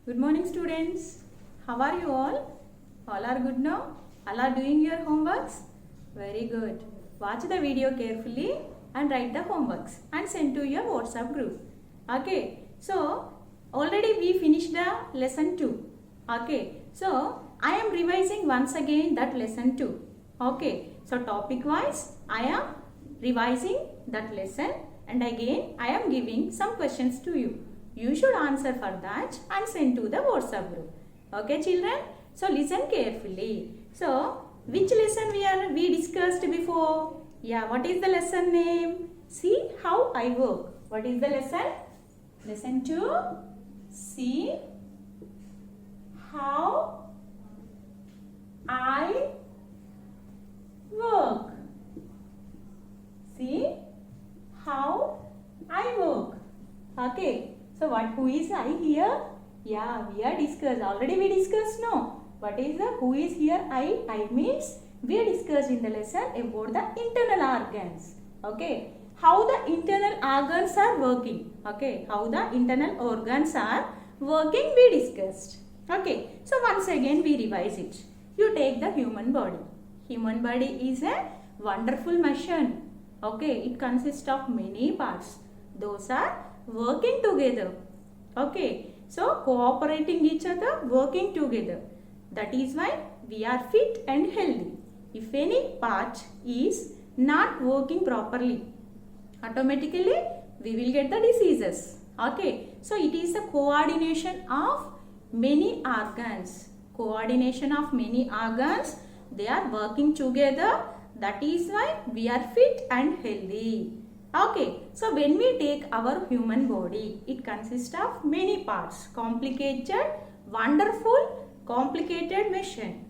Good morning, students. How are you all? All are good now? All are doing your homeworks? Very good. Watch the video carefully and write the homeworks and send to your WhatsApp group. Okay. So, already we finished the lesson 2. Okay. So, I am revising once again that lesson 2. Okay. So, topic wise, I am revising that lesson and again I am giving some questions to you. You should answer for that and send to the WhatsApp group. Okay, children? So listen carefully. So which lesson we discussed before? Yeah, what is the lesson name? See how I work. What is the lesson? Lesson 2. See how I work. See how I work. Okay. So who is I here? Yeah, we are discussed. Already we discussed, no? What is the who is here? I means we discussed in the lesson about the internal organs. Okay. How the internal organs are working. Okay. How the internal organs are working we discussed. Okay. So once again we revise it. You take the human body. Human body is a wonderful machine. Okay. It consists of many parts. Those are working together. Okay. So cooperating each other, working together. That is why we are fit and healthy. If any part is not working properly, automatically we will get the diseases. Okay. So it is the coordination of many organs. Coordination of many organs. They are working together. That is why we are fit and healthy. Okay, so when we take our human body, it consists of many parts. Complicated, wonderful, complicated machine.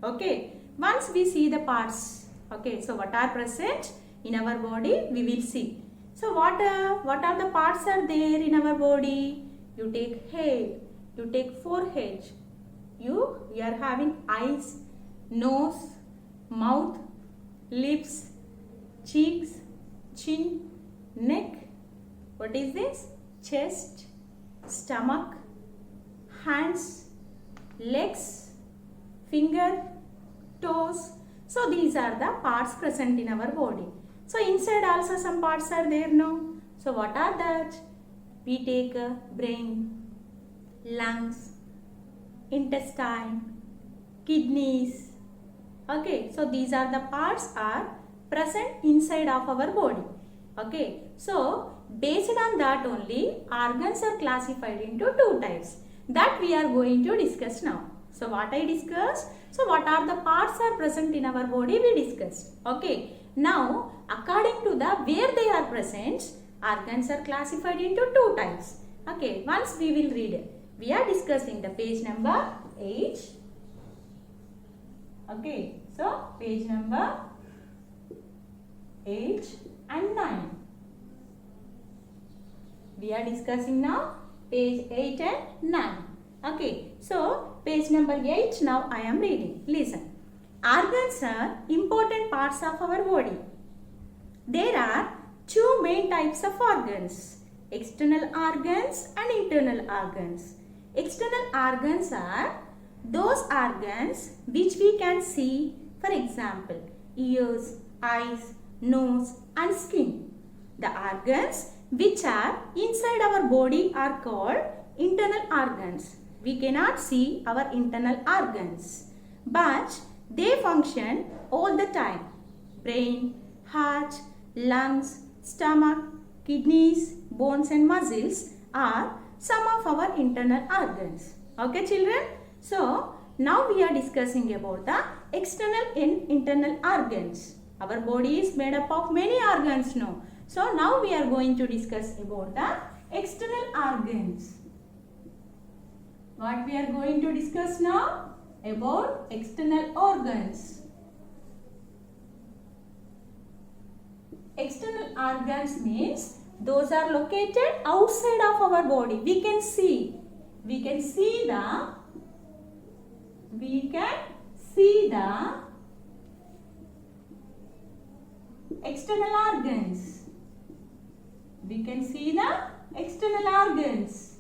Okay, once we see the parts, okay, so what are present in our body, we will see. So what are the parts are there in our body? You take head, you take forehead, you are having eyes, nose, mouth, lips, cheeks, chin, neck. What is this? Chest, stomach, hands, legs, finger, toes. So these are the parts present in our body. So inside also some parts are there, no? So what are that? We take brain, lungs, intestine, kidneys. Okay, so these are the parts are present inside of our body. Okay, so based on that only organs are classified into two types that we are going to discuss now. So what I discussed? So what are the parts are present in our body we discussed. Okay, now according to the where they are present, organs are classified into two types. Okay, once we will read it. We are discussing the page number 8. Okay, so page number 8 and 9. We are discussing now page 8 and 9. Okay, so page number 8 now I am reading. Listen. Organs are important parts of our body. There are two main types of organs. External organs and internal organs. External organs are those organs which we can see, for example, ears, eyes, nose and skin. The organs which are inside our body are called internal organs. We cannot see our internal organs, but they function all the time. Brain, heart, lungs, stomach, kidneys, bones and muscles are some of our internal organs. Okay, children? So, now we are discussing about the external and internal organs. Our body is made up of many organs now. So, now we are going to discuss about the external organs. What we are going to discuss now? About external organs. External organs means those are located outside of our body. We can see the external organs. We can see the external organs.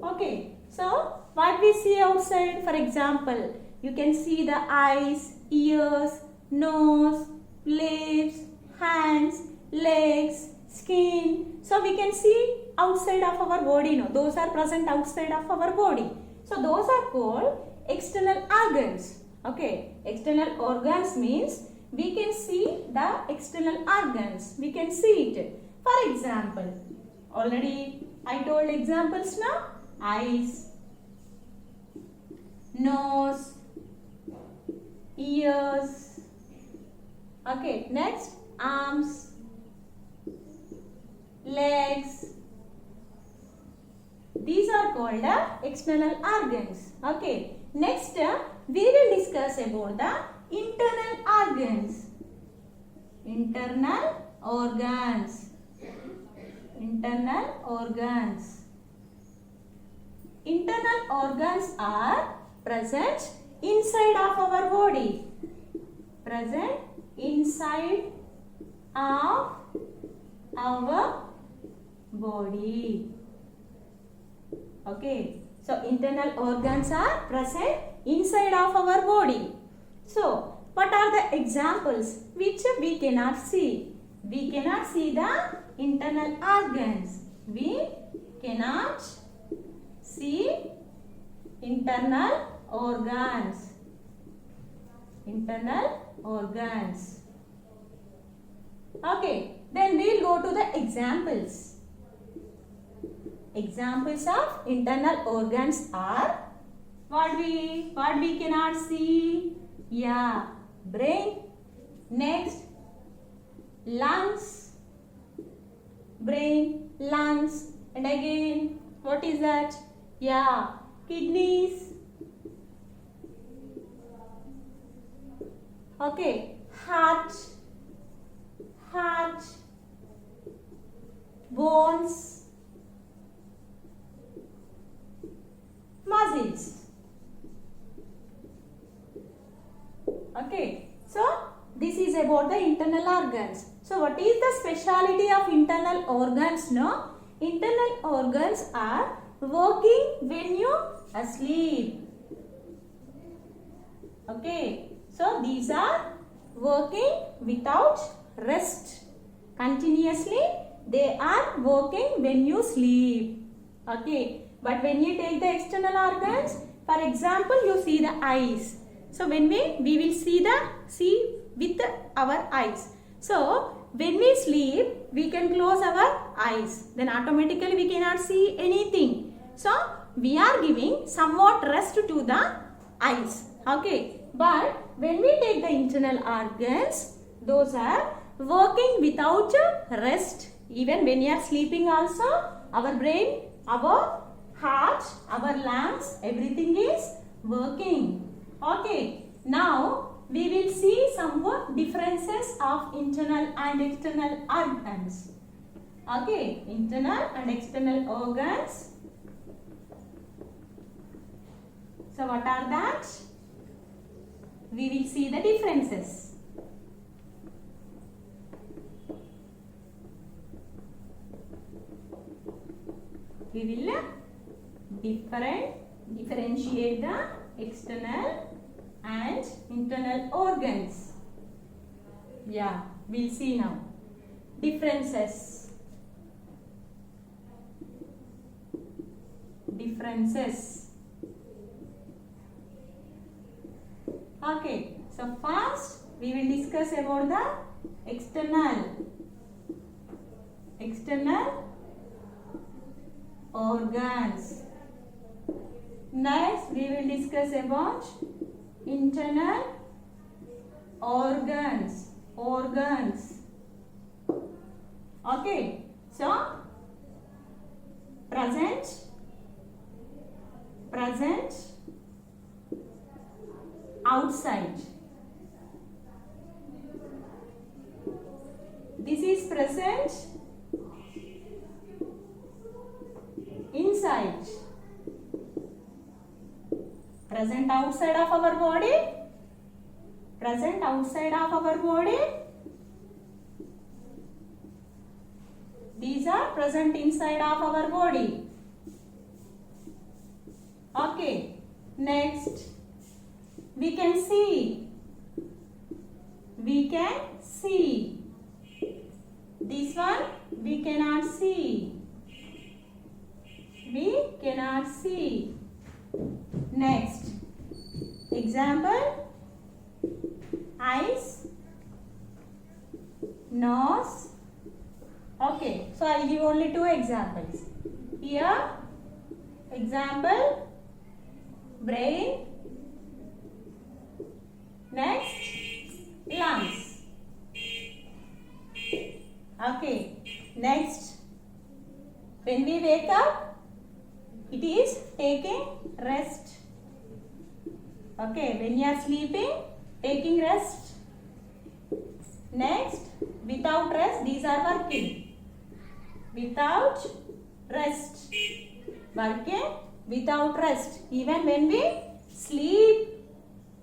Okay, so what we see outside, for example, you can see the eyes, ears, nose, lips, hands, legs, skin. So we can see outside of our body, no? Those are present outside of our body. So those are called external organs. Okay, external organs means we can see the external organs. We can see it. For example, already I told examples now. Eyes, nose, ears. Okay, next arms, legs. These are called the external organs. Okay, next we will discuss about the internal organs. Internal organs. Internal organs. Internal organs are present inside of our body. Present inside of our body. Okay. So, internal organs are present inside of our body. So, what are the examples which we cannot see? We cannot see the internal organs. We cannot see internal organs. Internal organs. Okay, then we will go to the examples. Examples of internal organs are what we cannot see. Yeah, brain. Next, lungs. Brain, lungs, and again, what is that? Yeah, kidneys. Okay, heart, bones, muscles. Okay, so this is about the internal organs. So what is the speciality of internal organs? No, internal organs are working when you asleep. Okay, so these are working without rest. Continuously they are working when you sleep. Okay, but when you take the external organs, for example, you see the eyes. So when we will see with our eyes. So when we sleep, we can close our eyes. Then automatically we cannot see anything. So we are giving somewhat rest to the eyes. Okay. But when we take the internal organs, those are working without rest. Even when you are sleeping also, our brain, our heart, our lungs, everything is working. Okay. Now we will see some more differences of internal and external organs. Okay. Internal and external organs. So what are that? We will see the differences. We will differentiate the external and internal organs. Yeah, we'll see now. Differences. Okay, so first we will discuss about the external organs. Next we will discuss about internal organs. Okay, so present, outside. This is present, inside. Present outside of our body. These are present inside of our body. Okay. Next, we can see. We can see. This one we cannot see. We cannot see. Next, example, eyes, nose. Okay, so I'll give only two examples. Here, example, brain. Next, lungs. Okay, next, when we wake up, it is taking rest. Okay, when you are sleeping, taking rest. Next, without rest, these are working. Without rest. Working without rest. Even when we sleep.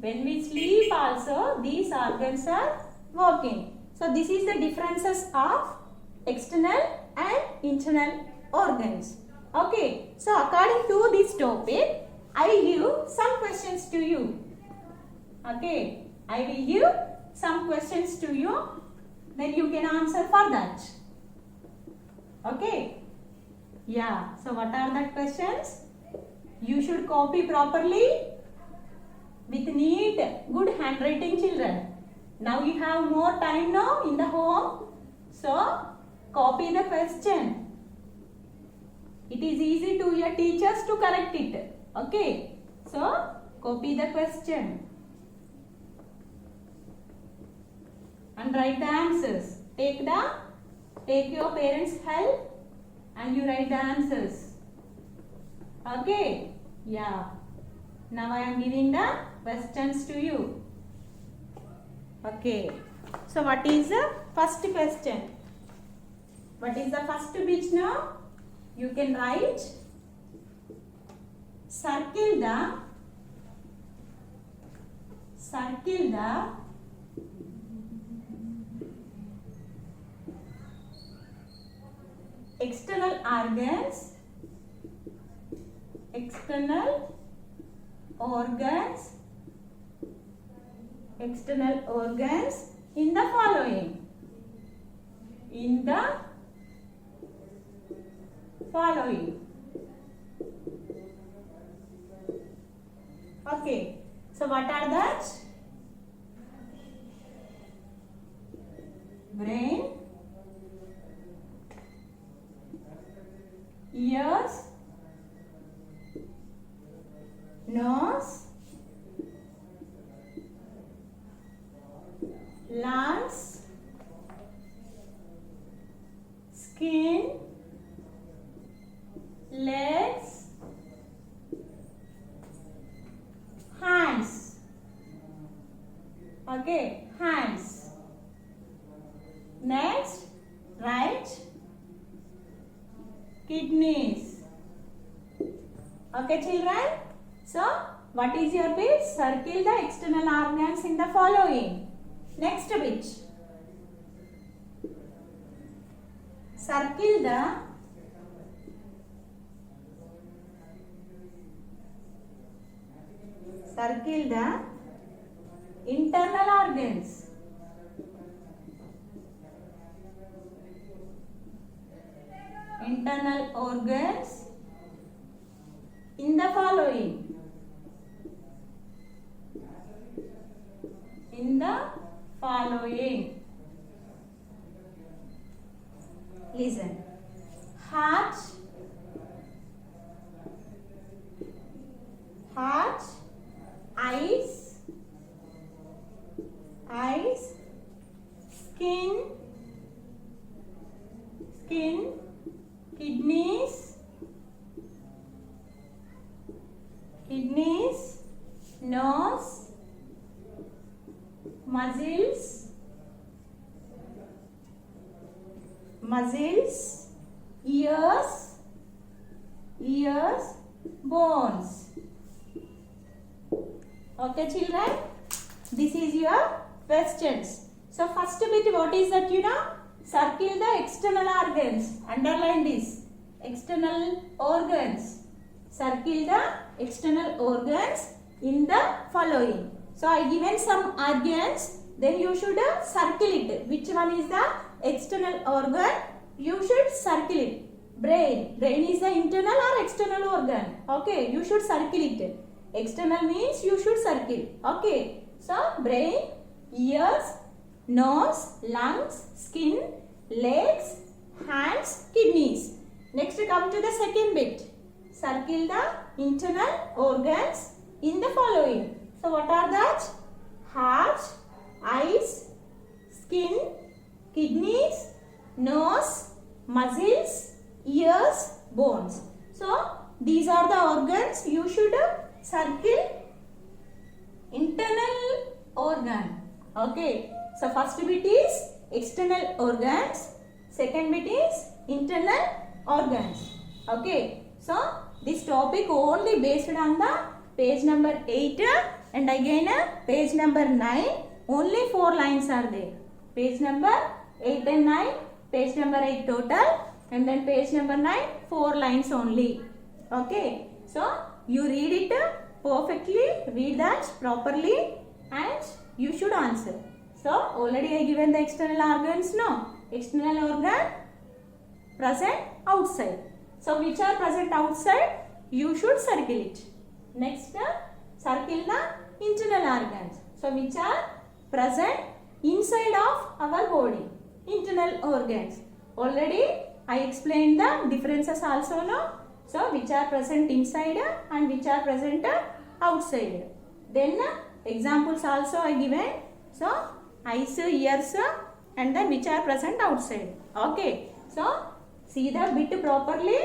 When we sleep also, these organs are working. So, this is the differences of external and internal organs. Okay. So, according to this topic, I will give some questions to you. Okay. I will give some questions to you. Then you can answer for that. Okay. Yeah. So, what are the questions? You should copy properly with neat, good handwriting, children. Now you have more time now in the home. So, copy the question. It is easy to your teachers to correct it. Okay. So, copy the question. And write the answers. Take your parents' help and you write the answers. Okay. Yeah. Now I am giving the questions to you. Okay. So what is the first question? What is the first bit now? You can write, circle the external organs in the following. Okay. So what are that? Brain, ears, nose, lungs, skin, legs, hands. Okay, hands. Next, write kidneys. Okay, children. So, what is your bit? Circle the external organs in the following. Next bit. Circle the internal organs. Internal organs in the following. Listen. Heart, eyes, skin, kidneys, nose, muscles, ears, bones. Okay, children, this is your questions. So first bit, what is that? Circle the external organs. Underline this. External organs. Circle the external organs in the following. So I given some organs, then you should circle it. Which one is the external organ? You should circle it. Brain. Brain is the internal or external organ. Okay, you should circle it. External means you should circle. Okay, so brain, ears, nose, lungs, skin, legs, hands, kidneys. Next come to the second bit. Circle the internal organs in the following. So what are that? Heart, eyes, skin, kidneys, nose, muscles, ears, bones. So these are the organs you should circle. Internal organ. Okay. So first bit is external organs. Second bit is internal organs. Okay. So this topic only based on the page number 8 and again page number 9. Only 4 lines are there. Page number 8 and 9. Page number 8 total. And then page number 9, 4 lines only. Okay. So you read it perfectly, read that properly and you should answer. So already I given the external organs, no? External organ present outside. So which are present outside? You should circle it. Next, circle the internal organs. So which are present inside of our body? Internal organs. Already I explained the differences also, no? So which are present inside and which are present outside. Then examples also I given. So eyes, ears and then which are present outside. Okay. So see the bit properly.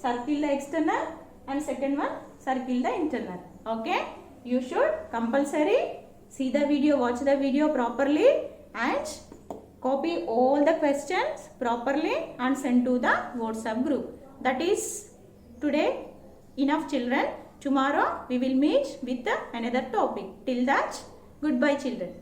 Circle the external and second one circle the internal. Okay. You should compulsory see the video, watch the video properly and copy all the questions properly and send to the WhatsApp group. That is today enough, children. Tomorrow we will meet with another topic. Till that, goodbye children.